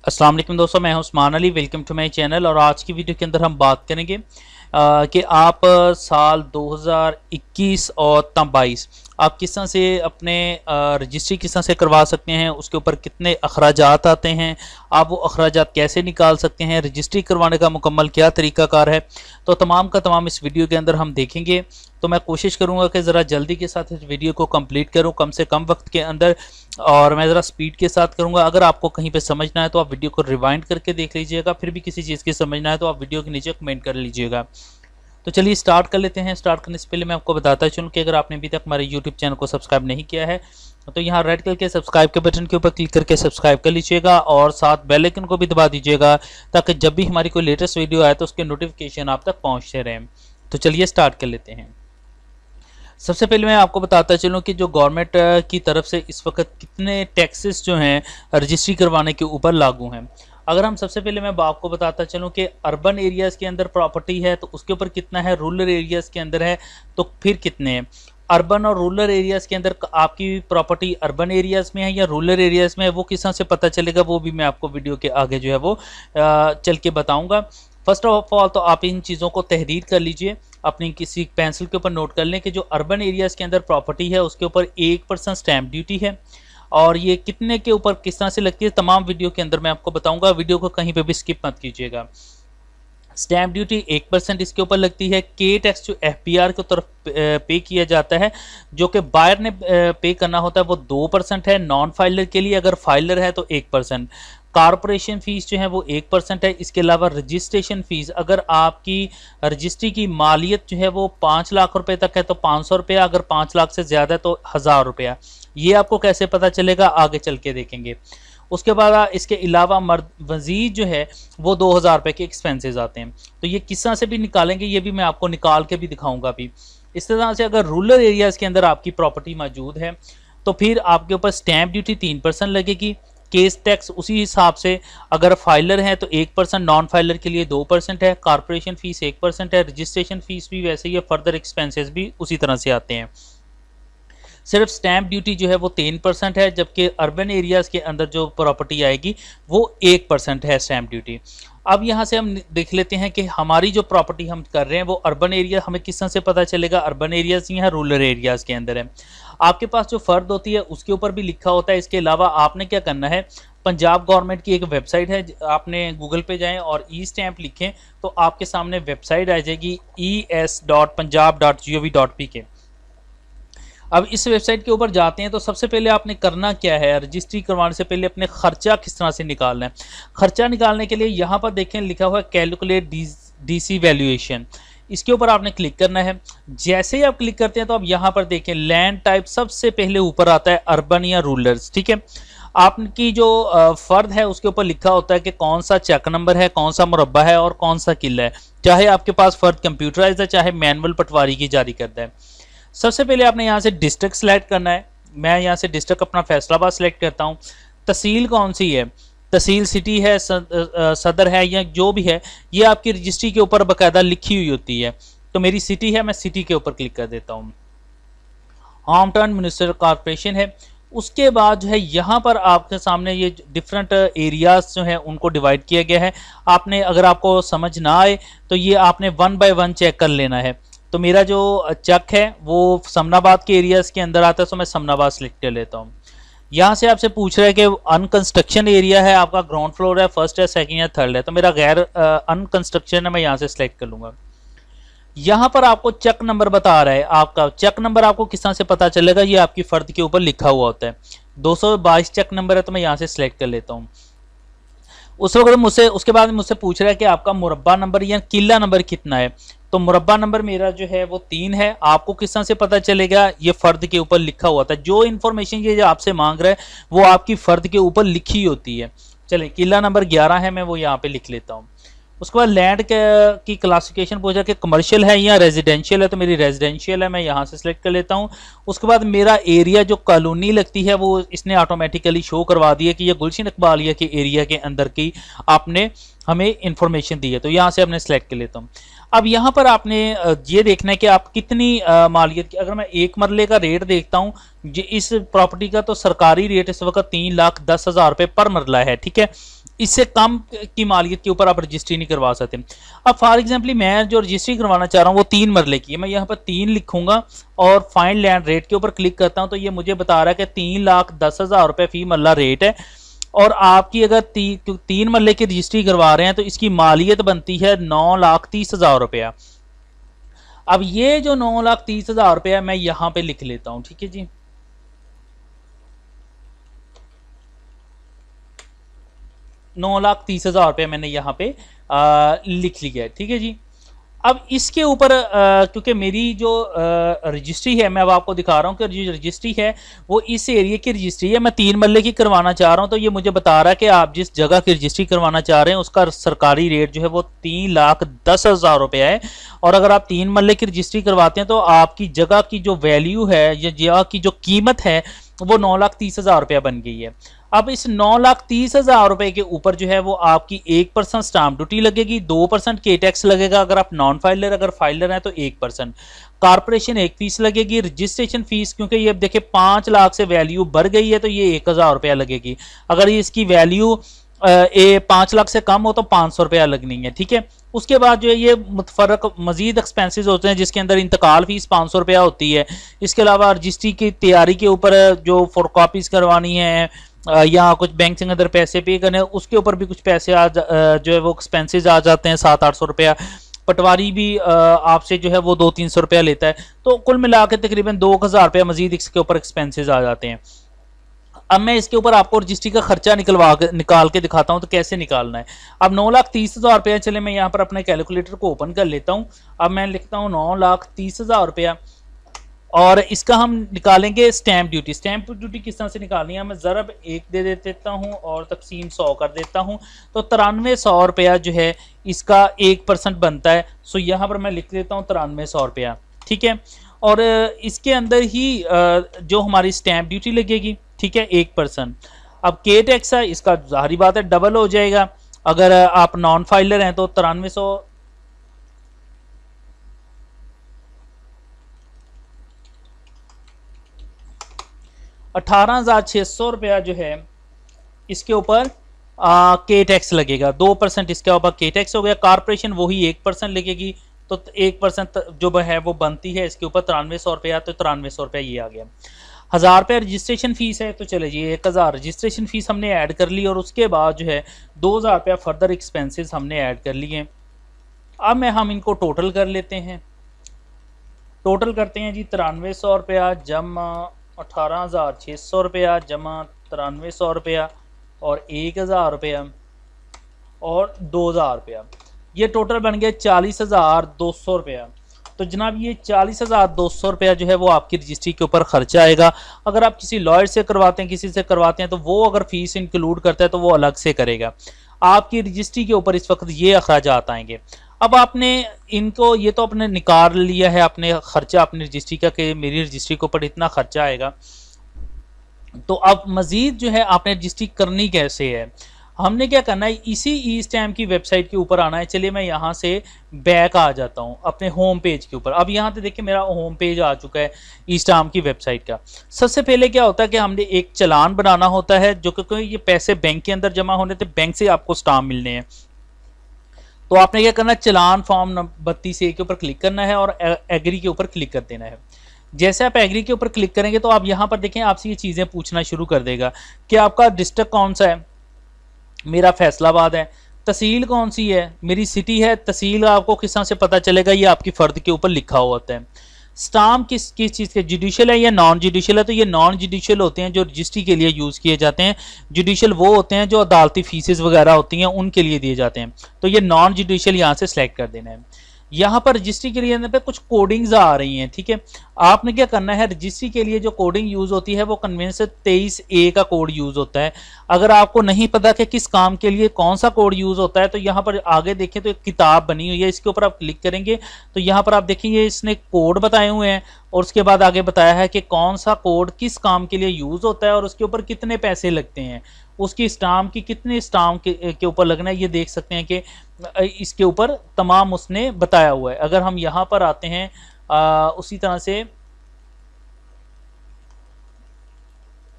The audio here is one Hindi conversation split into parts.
अस्सलाम वालेकुम दोस्तों, मैं हूं Usman Ali. Welcome to my channel. और आज की वीडियो के अंदर हम बात करेंगे कि आप साल 2021 और 22 आप किस तरह से अपने रजिस्ट्री किस तरह से करवा सकते हैं, उसके ऊपर कितने अखराजात आते हैं, आप वो अखराजात कैसे निकाल सकते हैं, रजिस्ट्री करवाने का मुकम्मल क्या तरीकाकार है, तो तमाम का तमाम इस वीडियो के अंदर हम देखेंगे। तो मैं कोशिश करूंगा कि ज़रा जल्दी के साथ इस वीडियो को कंप्लीट करूं, कम से कम वक्त के अंदर, और मैं ज़रा स्पीड के साथ करूंगा। अगर आपको कहीं पे समझना है तो आप वीडियो को रिवाइंड करके देख लीजिएगा, फिर भी किसी चीज़ की समझना है तो आप वीडियो के नीचे कमेंट कर लीजिएगा। तो चलिए स्टार्ट कर लेते हैं। स्टार्ट करने से पहले मैं आपको बताता चलूँ कि अगर आपने अभी तक हमारे यूट्यूब चैनल को सब्सक्राइब नहीं किया है तो यहाँ रेड कलर के सब्सक्राइब के बटन के ऊपर क्लिक करके सब्सक्राइब कर लीजिएगा और साथ बेल आइकन को भी दबा दीजिएगा ताकि जब भी हमारी कोई लेटेस्ट वीडियो आए तो उसके नोटिफिकेशन आप तक पहुँचते रहें। तो चलिए स्टार्ट कर लेते हैं। सबसे पहले मैं आपको बताता चलूँ कि जो गवर्नमेंट की तरफ से इस वक्त कितने टैक्सेस जो हैं रजिस्ट्री करवाने के ऊपर लागू हैं। अगर हम सबसे पहले मैं आपको बताता चलूँ कि अर्बन एरियाज़ के अंदर प्रॉपर्टी है तो उसके ऊपर कितना है, रूरल एरियाज़ के अंदर है तो फिर कितने हैं। अर्बन और रूरल एरियाज़ के अंदर आपकी प्रॉपर्टी अर्बन एरियाज़ में है या रूरल एरियाज़ में है, वो किस तरह से पता चलेगा, वो भी मैं आपको वीडियो के आगे जो है वो चल के बताऊँगा। फर्स्ट ऑफ ऑल तो आप इन चीज़ों को तहरीर कर लीजिए, अपनी किसी पेंसिल के ऊपर नोट कर लें कि जो अर्बन एरियाज़ के अंदर प्रॉपर्टी है उसके ऊपर 1% स्टैम्प ड्यूटी है और ये कितने के ऊपर किस तरह से लगती है तमाम वीडियो के अंदर मैं आपको बताऊंगा। वीडियो को कहीं पे भी स्किप मत कीजिएगा। स्टैम्प ड्यूटी 1% इसके ऊपर लगती है। के टैक्स जो FBR की तरफ पे किया जाता है जो कि बायर ने पे करना होता है वो 2% है। नॉन फाइलर के लिए, अगर फाइलर है तो 1%। कारपोरेशन फीस जो है वो 1% है। इसके अलावा रजिस्ट्रेशन फीस, अगर आपकी रजिस्ट्री की मालियत जो है वो 5 लाख रुपए तक है तो 500 रुपया, अगर 5 लाख से ज़्यादा है तो 1000 रुपया। ये आपको कैसे पता चलेगा आगे चल के देखेंगे। उसके बाद इसके अलावा मजीद जो है वो 2000 रुपये के एक्सपेंसेस आते हैं। तो ये किस तरह से भी निकालेंगे ये भी मैं आपको निकाल के भी दिखाऊंगा भी। इस तरह से अगर रूरल एरियाज़ के अंदर आपकी प्रॉपर्टी मौजूद है तो फिर आपके ऊपर स्टैम्प ड्यूटी 3% लगेगी। केस टैक्स उसी हिसाब से, अगर फाइलर है तो 1%, नॉन फाइलर के लिए 2% है। कारपोरेशन फीस 1% है। रजिस्ट्रेशन फीस भी वैसे ही है। फर्दर एक्सपेंसेस भी उसी तरह से आते हैं। सिर्फ स्टैम्प ड्यूटी जो है वो 3% है, जबकि अर्बन एरियाज़ के अंदर जो प्रॉपर्टी आएगी वो 1% है स्टैम्प ड्यूटी। अब यहाँ से हम देख लेते हैं कि हमारी जो प्रॉपर्टी हम कर रहे हैं वो अर्बन एरिया, हमें किस तरह से पता चलेगा अर्बन एरियाज़ या रूरल एरियाज़ के अंदर है। आपके पास जो फ़र्द होती है उसके ऊपर भी लिखा होता है। इसके अलावा आपने क्या करना है, पंजाब गवर्नमेंट की एक वेबसाइट है, आपने गूगल पे जाएं और ई स्टैम्प लिखें तो आपके सामने वेबसाइट आ जाएगी es.punjab.gov.pk। अब इस वेबसाइट के ऊपर जाते हैं तो सबसे पहले आपने करना क्या है, रजिस्ट्री करवाने से पहले अपने खर्चा किस तरह से निकालना है। खर्चा निकालने के लिए यहाँ पर देखें लिखा हुआ है कैलकुलेट DC वैल्यूएशन, इसके ऊपर आपने क्लिक करना है। जैसे ही आप क्लिक करते हैं तो अब यहाँ पर देखें लैंड टाइप सबसे पहले ऊपर आता है अर्बन या रूरल्स, ठीक है। आपकी जो फ़र्द है उसके ऊपर लिखा होता है कि कौन सा चेक नंबर है, कौन सा मुरब्बा है और कौन सा किला है, चाहे आपके पास फ़र्द कंप्यूटराइज है चाहे मैनुअल पटवारी की जारी करता है। सबसे पहले आपने यहाँ से डिस्ट्रिक्ट सेलेक्ट करना है। मैं यहाँ से डिस्ट्रिक्ट अपना फैसलाबाद सेलेक्ट करता हूँ। तहसील कौन सी है, तहसील सिटी है, सदर है या जो भी है, ये आपकी रजिस्ट्री के ऊपर बाकायदा लिखी हुई होती है। तो मेरी सिटी है, मैं सिटी के ऊपर क्लिक कर देता हूँ। होम टाउन म्यूनिसिपल कॉर्पोरेशन है। उसके बाद जो है यहाँ पर आपके सामने ये डिफरेंट एरियाज जो हैं उनको डिवाइड किया गया है। आपने, अगर आपको समझ ना आए तो ये आपने 1 बाय 1 चेक कर लेना है। तो मेरा जो चक है वो समनाबाद के एरियाज़ के अंदर आता है तो मैं समनाबाद सेलेक्ट कर लेता हूँ। यहाँ से आपसे पूछ रहा है कि अनकंस्ट्रक्शन एरिया है, आपका ग्राउंड फ्लोर है, फर्स्ट है, सेकंड है, थर्ड है, तो मेरा गैर अनकंस्ट्रक्शन है, मैं यहाँ से सिलेक्ट कर लूँगा। यहाँ पर आपको चेक नंबर बता रहा है। आपका चेक नंबर आपको किस तरह से पता चलेगा, ये आपकी फ़र्द के ऊपर लिखा हुआ होता है। 222 चेक नंबर है तो मैं यहाँ से सिलेक्ट कर लेता हूँ। उस वक्त मुझसे, उसके बाद मुझसे पूछ रहा है कि आपका मुरब्बा नंबर या किला नंबर कितना है। तो मुरब्बा नंबर मेरा जो है वो 3 है। आपको किस तरह से पता चलेगा, ये फ़र्द के ऊपर लिखा हुआ था। जो इन्फॉर्मेशन ये जो आपसे मांग रहा है वो आपकी फ़र्द के ऊपर लिखी होती है। चलिए किला नंबर 11 है, मैं वो यहाँ पे लिख लेता हूँ। उसके बाद लैंड की क्लासिफिकेशन पूछा कि कमर्शियल है या रेजिडेंशियल है, तो मेरी रेजिडेंशियल है, मैं यहाँ से सिलेक्ट कर लेता हूँ। उसके बाद मेरा एरिया जो कॉलोनी लगती है वो इसने ऑटोमेटिकली शो करवा दिया कि ये गुलशन इकबालिया के एरिया के अंदर की आपने हमें इंफॉर्मेशन दी है, तो यहाँ से हमने सेलेक्ट कर लेता हूँ। अब यहाँ पर आपने ये देखना है कि आप कितनी मालियत की, अगर मैं एक मरले का रेट देखता हूँ इस प्रॉपर्टी का, तो सरकारी रेट इस वक्त 3,10,000 रुपये पर मरला है, ठीक है। इससे कम की मालियत के ऊपर आप रजिस्ट्री नहीं करवा सकते। अब फॉर एग्जाम्पल मैं जो रजिस्ट्री करवाना चाह रहा हूँ वो 3 मरले की है, मैं यहाँ पर 3 लिखूंगा और फाइंड लैंड रेट के ऊपर क्लिक करता हूँ तो ये मुझे बता रहा है कि 3,10,000 रुपये फी मरला रेट है। और आपकी अगर 3 मरले की रजिस्ट्री करवा रहे हैं तो इसकी मालियत बनती है 9,30,000 रुपया। अब ये जो 9,30,000 रुपया मैं यहाँ पे लिख लेता हूँ, ठीक है जी। 9,30,000 रुपये मैंने यहाँ पे लिख लिया है, ठीक है जी। अब इसके ऊपर क्योंकि मेरी जो रजिस्ट्री है, मैं अब आपको दिखा रहा हूँ कि जो रजिस्ट्री है वो इस एरिया की रजिस्ट्री है, मैं 3 मरले की करवाना चाह रहा हूँ। तो ये मुझे बता रहा है कि आप जिस जगह की रजिस्ट्री करवाना चाह रहे हैं उसका सरकारी रेट जो है वो 3,10,000 रुपया है। और अगर आप 3 मरले की रजिस्ट्री करवाते हैं तो आपकी जगह की जो वैल्यू है या जगह की जो कीमत है वो 9,30,000 रुपया बन गई है। अब इस 9,30,000 रुपए के ऊपर जो है वो आपकी 1% स्टाम्प ड्यूटी लगेगी, 2% के टैक्स लगेगा अगर आप नॉन फाइलर, अगर फाइलर हैं तो 1%, कारपोरेशन 1 फीस लगेगी, रजिस्ट्रेशन फीस क्योंकि ये देखिए 5 लाख से वैल्यू बढ़ गई है तो ये 1,000 रुपया लगेगी। अगर इसकी वैल्यू 5 लाख से कम हो तो 500 रुपया लगनी है, ठीक है। उसके बाद जो है ये मुतफरक मजीद एक्सपेंसेस होते हैं जिसके अंदर इंतकाल फीस 500 रुपया होती है। इसके अलावा रजिस्ट्री की तैयारी के ऊपर जो फोटोकॉपीज करवानी है या कुछ बैंक के अंदर पैसे पे करने उसके ऊपर भी कुछ पैसे जो है वो एक्सपेंसेस आ जाते हैं 700-800 रुपया। पटवारी भी आपसे जो है वो 200-300 रुपया लेता है। तो कुल मिला के तकरीबन 2,000 रुपया मजीद इसके ऊपर एक्सपेंसेस आ जाते हैं। अब मैं इसके ऊपर आपको रजिस्ट्री का खर्चा निकाल के दिखाता हूं तो कैसे निकालना है। अब 9,30,000 रुपया, चले मैं यहाँ पर अपने कैलकुलेटर को ओपन कर लेता हूं। अब मैं लिखता हूं 9,30,000 रुपया और इसका हम निकालेंगे स्टैंप ड्यूटी। स्टैंप ड्यूटी किस तरह से निकालनी है, मैं ज़रब 1 दे देता हूँ और तकसीम 100 कर देता हूँ तो 9300 रुपया जो है इसका 1% बनता है। सो यहाँ पर मैं लिख देता हूँ 9300 रुपया, ठीक है। और इसके अंदर ही जो हमारी स्टैंप ड्यूटी लगेगी, ठीक है, 1%। अब के टैक्स है इसका जाहिर बात है डबल हो जाएगा। अगर आप नॉन फाइलर हैं तो 9300 18,600 रुपया जो है इसके ऊपर के टैक्स लगेगा। 2% इसके ऊपर के टैक्स हो गया। कारपोरेशन वही 1% लगेगी तो 1% जो है वो बनती है इसके ऊपर 9300 रुपया। तो 9300 रुपया ये आ गया। 1,000 रुपया रजिस्ट्रेशन फीस है तो चले जी 1,000 रजिस्ट्रेशन फीस हमने ऐड कर ली और उसके बाद जो है 2,000 रुपया फर्दर एक्सपेंसेस हमने ऐड कर लिए। अब हम इनको टोटल कर लेते हैं। टोटल करते हैं जी 9300 रुपया जमा 18,600 रुपया जमा 9300 रुपया और 1,000 रुपया और 2,000 रुपया, ये टोटल बन गया 40,200 रुपया। तो जनाब ये 40,200 रुपया जो है वो आपकी रजिस्ट्री के ऊपर खर्चा आएगा। अगर आप किसी लॉयर से करवाते हैं, किसी से करवाते हैं तो वो अगर फीस इंक्लूड करता है तो वो अलग से करेगा। आपकी रजिस्ट्री के ऊपर इस वक्त ये अखराजात आएंगे। अब आपने इनको ये तो आपने निकाल लिया है अपने खर्चा अपनी रजिस्ट्री का कि मेरी रजिस्ट्री के ऊपर इतना खर्चा आएगा। तो अब मजीद जो है आपने रजिस्ट्री करनी कैसे है, हमने क्या करना है, इसी ई स्टैम्प की वेबसाइट के ऊपर आना है। चलिए मैं यहाँ से बैक आ जाता हूँ अपने होम पेज के ऊपर। अब यहाँ पे देखिए मेरा होम पेज आ चुका है ई स्टैम्प की वेबसाइट का। सबसे पहले क्या होता है कि हमने एक चालान बनाना होता है जो क्योंकि ये पैसे बैंक के अंदर जमा होने थे, बैंक से आपको स्टाम्प मिलने हैं। तो आपने क्या करना है, चालान फॉर्म 32A के ऊपर क्लिक करना है और एग्री के ऊपर क्लिक कर देना है। जैसे आप एग्री के ऊपर क्लिक करेंगे तो आप यहाँ पर देखें आपसे ये चीज़ें पूछना शुरू कर देगा कि आपका डिस्ट्रिक्ट कौन सा है। मेरा फैसलाबाद है। तहसील कौन सी है, मेरी सिटी है। तहसील आपको किस तरह से पता चलेगा, ये आपकी फ़र्द के ऊपर लिखा हुआ होता है। स्टाम्प किस चीज़ के, जुडिशल है या नॉन जुडिशल है, तो ये नॉन जुडिशल होते हैं जो रजिस्ट्री के लिए यूज़ किए जाते हैं। जुडिशल वो होते हैं जो अदालती फीसेस वगैरह होती हैं उनके लिए दिए जाते हैं। तो ये नॉन जुडिशल यहाँ से सिलेक्ट कर देना है। यहाँ पर रजिस्ट्री के लिए पे कुछ कोडिंग्स आ रही हैं, ठीक है। आपने क्या करना है, रजिस्ट्री के लिए जो कोडिंग यूज़ होती है वो कन्वेंस 23A का कोड यूज़ होता है। अगर आपको नहीं पता कि किस काम के लिए कौन सा कोड यूज़ होता है तो यहाँ पर आगे देखें तो एक किताब बनी हुई है, इसके ऊपर आप क्लिक करेंगे तो यहाँ पर आप देखेंगे इसने कोड बताए हुए हैं और उसके बाद आगे बताया है कि कौन सा कोड किस काम के लिए यूज़ होता है और उसके ऊपर कितने पैसे लगते हैं, उसकी स्टाम्प की कितने स्टाम्प के ऊपर लगना है, ये देख सकते हैं कि इसके ऊपर तमाम उसने बताया हुआ है। अगर हम यहाँ पर आते हैं उसी तरह से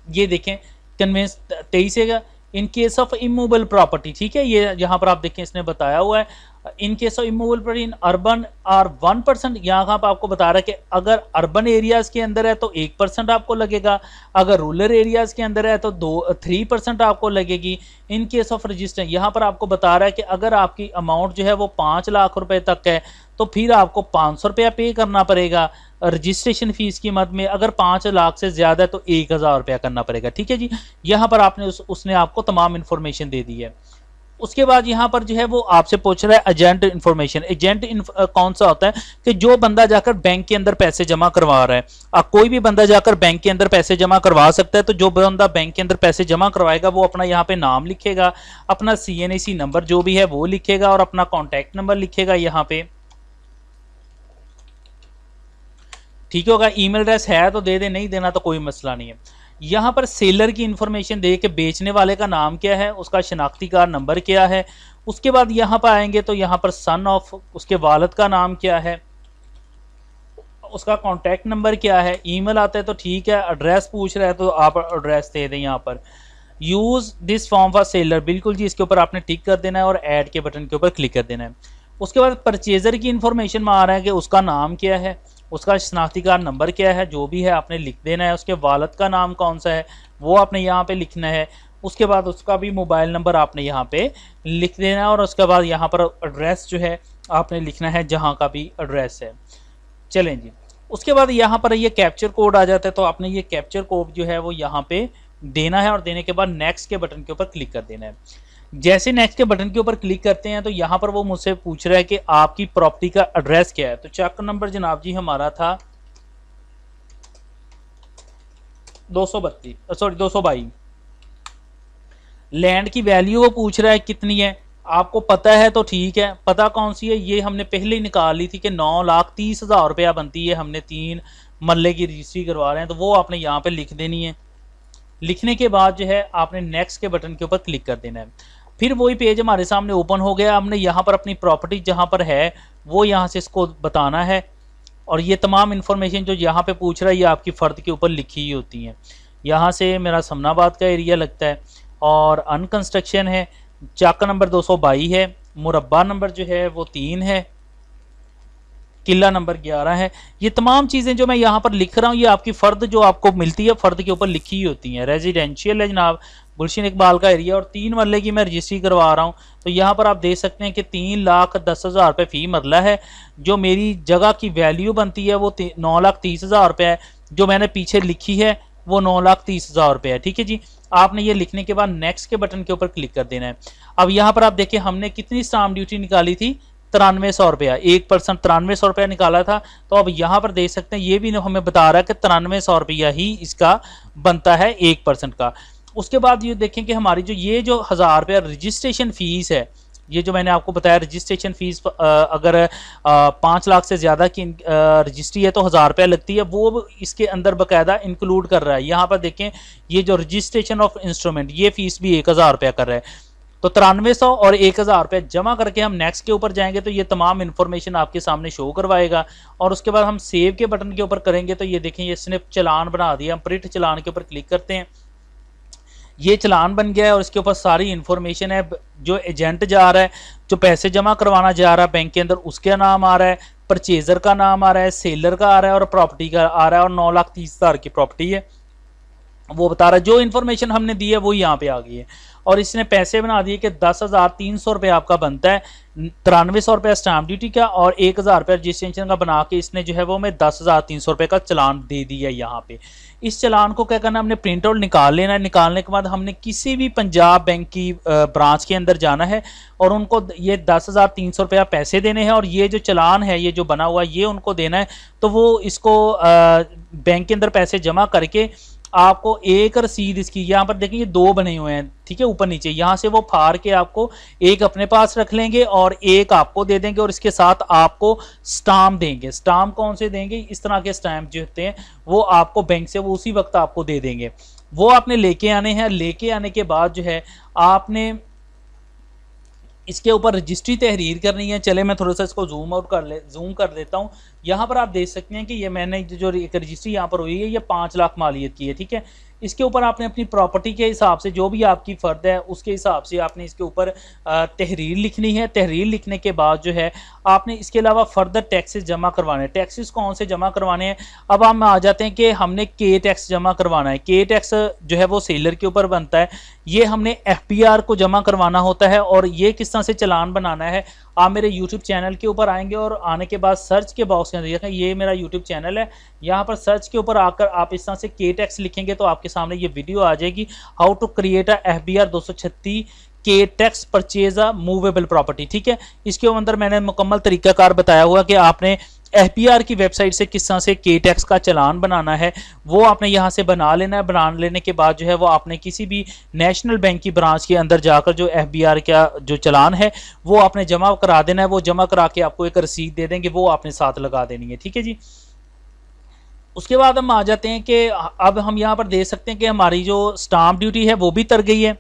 ये देखें कन्वेंस 23A का, इन केस ऑफ इमूवेबल प्रॉपर्टी, ठीक है, ये यहाँ पर आप देखें इसने बताया हुआ है, in case of immovable property in urban are 1%। यहाँ पर आपको बता रहा है कि अगर अर्बन एरियाज के अंदर है तो 1% आपको लगेगा, अगर रूरल एरियाज के अंदर है तो 3% आपको लगेगी। इन केस ऑफ रजिस्टर यहाँ पर आपको बता रहा है कि अगर आपकी अमाउंट जो है वो 5 लाख रुपए तक है तो फिर आपको 500 रुपया पे करना पड़ेगा रजिस्ट्रेशन फीस की मद में, अगर 5 लाख से ज्यादा है तो 1000 रुपया करना पड़ेगा, ठीक है जी। यहाँ पर आपने उसने आपको तमाम इंफॉर्मेशन दे दी है। उसके बाद यहाँ पर जो है वो आपसे पूछ रहा है एजेंट इन्फॉर्मेशन। एजेंट कौन सा होता है कि जो बंदा जाकर बैंक के अंदर पैसे जमा करवा रहा है। अब कोई भी बंदा जाकर बैंक के अंदर पैसे जमा करवा सकता है, तो जो बंदा बैंक के अंदर पैसे जमा करवाएगा वो अपना यहाँ पे नाम लिखेगा, अपना CNAC नंबर जो भी है वो लिखेगा और अपना कॉन्टैक्ट नंबर लिखेगा यहाँ पे, ठीक होगा। ईमेल एड्रेस है तो दे दे, नहीं देना तो कोई मसला नहीं है। यहाँ पर सेलर की इंफॉर्मेशन दे के बेचने वाले का नाम क्या है, उसका शनाख्ती कार्ड नंबर क्या है। उसके बाद यहाँ पर आएंगे तो यहाँ पर सन ऑफ, उसके वालिद का नाम क्या है, उसका कॉन्टैक्ट नंबर क्या है। ईमेल आता है तो ठीक है, एड्रेस पूछ रहा है तो आप एड्रेस दे दें यहाँ पर। Use this form for seller, बिल्कुल जी, इसके ऊपर आपने टिक कर देना है और ऐड के बटन के ऊपर क्लिक कर देना है। उसके बाद परचेजर की इंफॉर्मेशन में आ रहा है कि उसका नाम क्या है, उसका शनाख्ती कार्ड नंबर क्या है, जो भी है आपने लिख देना है। उसके वालिद का नाम कौन सा है वो आपने यहाँ पे लिखना है। उसके बाद उसका भी मोबाइल नंबर आपने यहाँ पे लिख देना है और उसके बाद यहाँ पर एड्रेस जो है आपने लिखना है, जहाँ का भी एड्रेस है। चलें जी, उसके बाद यहाँ पर ये कैप्चर कोड आ जाता है, तो आपने ये कैप्चर कोड जो है वो यहाँ पे देना है और देने के बाद नेक्स्ट के बटन के ऊपर क्लिक कर देना है। जैसे नेक्स्ट के बटन के ऊपर क्लिक करते हैं तो यहाँ पर वो मुझसे पूछ रहा है कि आपकी प्रॉपर्टी का एड्रेस क्या है। तो चेक नंबर जनाब जी हमारा था 222। लैंड की वैल्यू वो पूछ रहा है कितनी है, आपको पता है तो ठीक है। पता कौन सी है, ये हमने पहले ही निकाल ली थी कि 9,30,000 रुपया बनती है। हमने 3 मरले की रजिस्ट्री करवा रहे हैं तो वो आपने यहाँ पे लिख देनी है। लिखने के बाद जो है आपने नेक्स्ट के बटन के ऊपर क्लिक कर देना है। फिर वही पेज हमारे सामने ओपन हो गया। हमने यहाँ पर अपनी प्रॉपर्टी जहाँ पर है वो यहाँ से इसको बताना है और ये तमाम इन्फॉर्मेशन जो यहाँ पे पूछ रहा है ये आपकी फ़र्द के ऊपर लिखी ही होती हैं। यहाँ से मेरा समनाबाद का एरिया लगता है और अनकंस्ट्रक्शन है, चाका नंबर 222 है, मुरब्बा नंबर जो है वो 3 है, किला नंबर 11 है। ये तमाम चीज़ें जो मैं यहाँ पर लिख रहा हूँ ये आपकी फ़र्द जो आपको मिलती है फ़र्द के ऊपर लिखी ही होती हैं। रेजिडेंशियल है जनाब, गुलशन इकबाल का एरिया और 3 मरले की मैं रजिस्ट्री करवा रहा हूँ। तो यहाँ पर आप देख सकते हैं कि 3,10,000 रुपये फ़ी मरला है। जो मेरी जगह की वैल्यू बनती है वो 9,30,000 रुपये है। जो मैंने पीछे लिखी है वो 9,30,000 रुपये है, ठीक है जी। आपने ये लिखने के बाद नेक्स्ट के बटन के ऊपर क्लिक कर देना है। अब यहाँ पर आप देखिए हमने कितनी स्टाम्प ड्यूटी निकाली थी, 9300 रुपया, 1% 9300 रुपया निकाला था। तो अब यहाँ पर देख सकते हैं ये भी हमें बता रहा है कि 9300 रुपया ही इसका बनता है 1% का। उसके बाद ये देखें कि हमारी जो ये जो 1000 रुपया रजिस्ट्रेशन फीस है, ये जो मैंने आपको बताया रजिस्ट्रेशन फीस अगर 5 लाख से ज़्यादा की रजिस्ट्री है तो 1000 रुपया लगती है, वो इसके अंदर बाकायदा इंक्लूड कर रहा है। यहाँ पर देखें ये जो रजिस्ट्रेशन ऑफ इंस्ट्रूमेंट ये फीस भी 1000 रुपया कर रहा है। तो 9300 और 1000 रुपये जमा करके हम नेक्स्ट के ऊपर जाएंगे तो ये तमाम इन्फॉर्मेशन आपके सामने शो करवाएगा। और उसके बाद हम सेव के बटन के ऊपर करेंगे तो ये देखें ये इसने चलान बना दिया। हम प्रिंट चलान के ऊपर क्लिक करते हैं, ये चलान बन गया है और इसके ऊपर सारी इन्फॉर्मेशन है। जो एजेंट जा रहा है, जो पैसे जमा करवाना जा रहा है बैंक के अंदर, उसका नाम आ रहा है, परचेजर का नाम आ रहा है, सेलर का आ रहा है और प्रॉपर्टी का आ रहा है और 9,30,000 की प्रॉपर्टी है वो बता रहा है। जो इन्फॉर्मेशन हमने दी है वो यहाँ पे आ गई है और इसने पैसे बना दिए कि 10,300 रुपये आपका बनता है, 9300 रुपये स्टाम्प ड्यूटी का और 1000 रुपये रजिस्ट्रेशन का बना के इसने जो है वो हमें 10,300 रुपये का चलान दे दिया है यहाँ पे। इस चलान को क्या करना, हमने प्रिंट आउट निकाल लेना है। निकालने के बाद हमने किसी भी पंजाब बैंक की ब्रांच के अंदर जाना है और उनको ये 10,300 रुपया पैसे देने हैं और ये जो चलान है ये जो बना हुआ ये उनको देना है। तो वो इसको बैंक के अंदर पैसे जमा करके आपको एक रसीद इसकी यहाँ पर देखेंगे 2 बने हुए हैं, ठीक है, ऊपर नीचे। यहाँ से वो फाड़ के आपको एक अपने पास रख लेंगे और एक आपको दे देंगे और इसके साथ आपको स्टाम्प देंगे। स्टाम्प कौन से देंगे, इस तरह के स्टाम्प जो होते हैं वो आपको बैंक से वो उसी वक्त आपको दे देंगे। वो आपने लेके आने हैं। लेके आने के बाद जो है आपने इसके ऊपर रजिस्ट्री तहरीर करनी है। चले मैं थोड़ा सा इसको जूम कर लेता हूँ यहाँ पर आप देख सकते हैं कि ये मैंने जो एक रजिस्ट्री यहाँ पर हुई है ये 5 लाख मालियत की है, ठीक है। इसके ऊपर आपने अपनी प्रॉपर्टी के हिसाब से जो भी आपकी फ़र्द है उसके हिसाब से आपने इसके ऊपर तहरीर लिखनी है। तहरीर लिखने के बाद जो है आपने इसके अलावा फर्दर टैक्सेस जमा करवाने हैं। टैक्सेस कौन से जमा करवाने हैं, अब हम आ जाते हैं कि हमने के टैक्स जमा करवाना है। के टैक्स जो है वो सेलर के ऊपर बनता है, ये हमने FPR को जमा करवाना होता है। और ये किस तरह से चालान बनाना है, आप मेरे YouTube चैनल के ऊपर आएंगे और आने के बाद सर्च के बॉक्स के अंदर देखें, ये मेरा YouTube चैनल है, यहाँ पर सर्च के ऊपर आकर आप इस तरह से के टैक्स लिखेंगे तो आपके सामने ये वीडियो आ जाएगी, how to create a FBR 236 के tax purchase a movable property, ठीक है। इसके अंदर मैंने मुकम्मल तरीकाकार बताया हुआ कि आपने FBR की वेबसाइट से किस तरह से के टैक्स का चालान बनाना है, वो आपने यहाँ से बना लेना है। बना लेने के बाद जो है वो आपने किसी भी नेशनल बैंक की ब्रांच के अंदर जाकर जो FBR का जो चालान है वो आपने जमा करा देना है। वो जमा करा के आपको एक रसीद दे देंगे, वो आपने साथ लगा देनी है, ठीक है जी। उसके बाद हम आ जाते हैं कि अब हम यहाँ पर देख सकते हैं कि हमारी जो स्टाम्प ड्यूटी है वो भी तर गई है,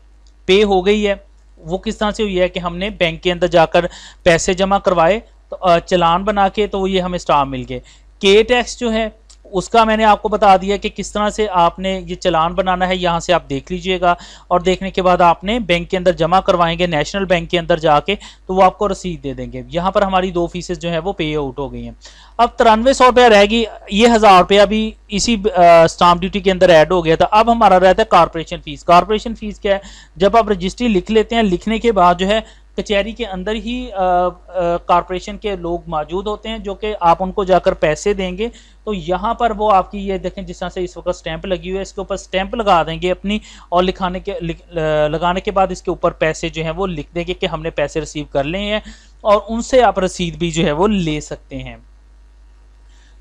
पे हो गई है। वो किस तरह से हुई है कि हमने बैंक के अंदर जाकर पैसे जमा करवाए तो चालान बना के, तो ये हमें स्टाम्प मिल गए। के टैक्स जो है उसका मैंने आपको बता दिया कि किस तरह से आपने ये चालान बनाना है, यहाँ से आप देख लीजिएगा। और देखने के बाद आपने बैंक के अंदर जमा करवाएंगे, नेशनल बैंक के अंदर जाके, तो वो आपको रसीद दे देंगे। यहाँ पर हमारी 2 फीसेस जो है वो पे आउट हो गई हैं। अब 9300 रुपया रहेगी, ये 1000 रुपया भी इसी स्टाम्प ड्यूटी के अंदर ऐड हो गया था। अब हमारा रहता है कॉर्पोरेशन फीस। कॉर्पोरेशन फीस क्या है, जब आप रजिस्ट्री लिख लेते हैं, लिखने के बाद जो है कचहरी के अंदर ही कॉर्पोरेशन के लोग मौजूद होते हैं जो कि आप उनको जाकर पैसे देंगे। तो यहाँ पर वो आपकी ये देखें जिस तरह से इस वक्त स्टैंप लगी हुई है, इसके ऊपर स्टैंप लगा देंगे अपनी, और लगाने के बाद इसके ऊपर पैसे जो है वो लिख देंगे कि हमने पैसे रिसीव कर लिए हैं, और उनसे आप रसीद भी जो है वो ले सकते हैं।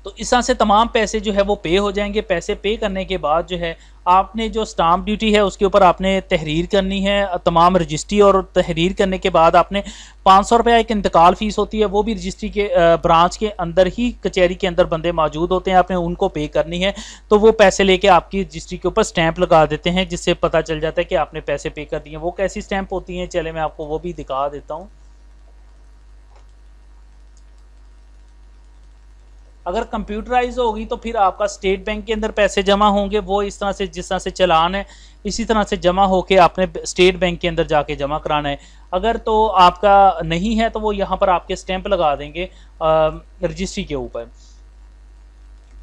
तो इस तरह से तमाम पैसे जो है वो पे हो जाएंगे। पैसे पे करने के बाद जो है आपने जो स्टाम्प ड्यूटी है उसके ऊपर आपने तहरीर करनी है, तमाम रजिस्ट्री, और तहरीर करने के बाद आपने 500 रुपया एक इंतकाल फ़ीस होती है, वो भी रजिस्ट्री के ब्रांच के अंदर ही कचहरी के अंदर बंदे मौजूद होते हैं, आपने उनको पे करनी है। तो वो पैसे लेके आपकी रजिस्ट्री के ऊपर स्टैंप लगा देते हैं, जिससे पता चल जाता है कि आपने पैसे पे कर दिए। वो कैसी स्टैंप होती हैं, चले मैं आपको वो भी दिखा देता हूँ। अगर कंप्यूटराइज होगी तो फिर आपका स्टेट बैंक के अंदर पैसे जमा होंगे, वो इस तरह से जिस तरह से चालान है इसी तरह से जमा होके आपने स्टेट बैंक के अंदर जाके जमा कराना है। अगर तो आपका नहीं है तो वो यहाँ पर आपके स्टैंप लगा देंगे रजिस्ट्री के ऊपर।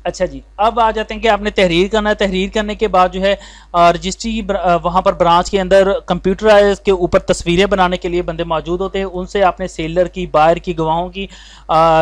अच्छा जी, अब आ जाते हैं कि आपने तहरीर करना है। तहरीर करने के बाद जो है रजिस्ट्री वहाँ पर ब्रांच के अंदर कंप्यूटर के ऊपर तस्वीरें बनाने के लिए बंदे मौजूद होते हैं, उनसे आपने सेलर की, बायर की, गवाहों की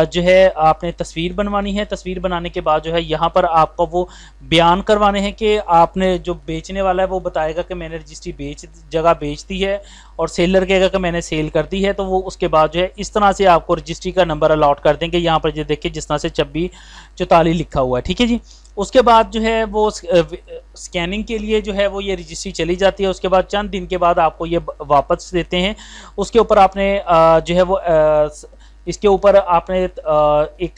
जो है आपने तस्वीर बनवानी है। तस्वीर बनाने के बाद जो है यहाँ पर आपको वो बयान करवाने हैं कि आपने जो बेचने वाला है वो बताएगा कि मैंने रजिस्ट्री जगह बेच दी है, और सेलर कहेगा कि मैंने सेल कर दी है। तो वो उसके बाद जो है इस तरह से आपको रजिस्ट्री का नंबर अलॉट कर देंगे। यहाँ पर जो देखिए जिस तरह से 2644 लिखा हुआ है, ठीक है जी। उसके बाद जो है वो स्कैनिंग के लिए जो है वो ये रजिस्ट्री चली जाती है। उसके बाद चंद दिन के बाद आपको ये वापस देते हैं। उसके ऊपर आपने जो है वो इसके ऊपर आपने एक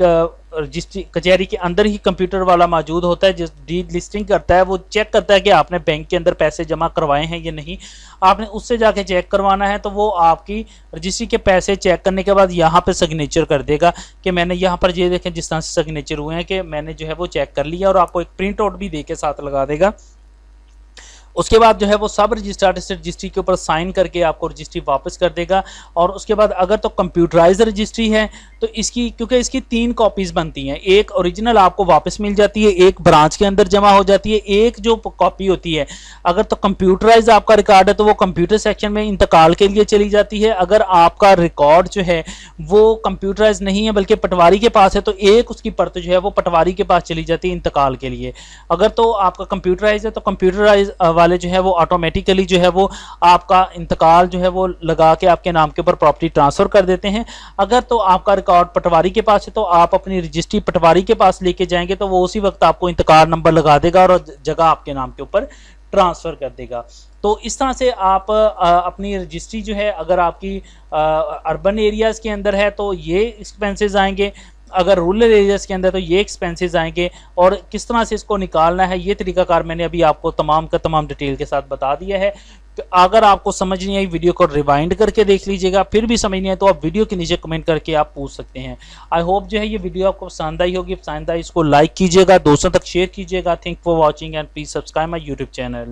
रजिस्ट्री कचहरी के अंदर ही कंप्यूटर वाला मौजूद होता है जो डीड लिस्टिंग करता है, वो चेक करता है कि आपने बैंक के अंदर पैसे जमा करवाए हैं या नहीं। आपने उससे जाके चेक करवाना है, तो वो आपकी रजिस्ट्री के पैसे चेक करने के बाद यहाँ पे सिग्नेचर कर देगा कि मैंने यहाँ पर ये देखें जिस तरह से सिग्नेचर हुए हैं कि मैंने जो है वो चेक कर लिया, और आपको एक प्रिंट आउट भी दे के साथ लगा देगा। उसके बाद जो है वो सब रजिस्ट्रार से रजिस्ट्री के ऊपर साइन करके आपको रजिस्ट्री वापस कर देगा। और उसके बाद अगर तो कंप्यूटराइज रजिस्ट्री है तो इसकी, क्योंकि इसकी 3 कॉपीज़ बनती हैं, एक ओरिजिनल आपको वापस मिल जाती है, एक ब्रांच के अंदर जमा हो जाती है, एक जो कॉपी होती है अगर तो कंप्यूटराइज आपका रिकॉर्ड है तो वो कंप्यूटर सेक्शन में इंतकाल के लिए चली जाती है। अगर आपका रिकॉर्ड जो है वो कंप्यूटराइज नहीं है बल्कि पटवारी के पास है तो एक उसकी परत जो है वो पटवारी के पास चली जाती है इंतकाल के लिए। अगर तो आपका कंप्यूटराइज है तो कंप्यूटराइज वाले जो है वो ऑटोमेटिकली जो है वो आपका इंतकाल जो है वो लगा के आपके नाम के ऊपर प्रॉपर्टी ट्रांसफ़र कर देते हैं। अगर तो आपका रिकॉर्ड पटवारी के पास है तो आप अपनी रजिस्ट्री पटवारी के पास लेके जाएंगे तो वो उसी वक्त आपको इंतकाल नंबर लगा देगा और जगह आपके नाम के ऊपर ट्रांसफ़र कर देगा। तो इस तरह से आप अपनी रजिस्ट्री जो है, अगर आपकी अर्बन एरियाज़ के अंदर है तो ये एक्सपेंसेस आएंगे, अगर रूरल एरियाज़ के अंदर तो ये एक्सपेंसेस आएंगे, और किस तरह से इसको निकालना है ये तरीकाकार मैंने अभी आपको तमाम का तमाम डिटेल के साथ बता दिया है। तो अगर आपको समझ नहीं आई, वीडियो को रिवाइंड करके देख लीजिएगा, फिर भी समझ नहीं आए तो आप वीडियो के नीचे कमेंट करके आप पूछ सकते हैं। आई होप जो है ये वीडियो आपको पसंद आई होगी। पसंद आई इसको लाइक कीजिएगा, दोस्तों तक शेयर कीजिएगा। Thank for watching and please subscribe my YouTube channel.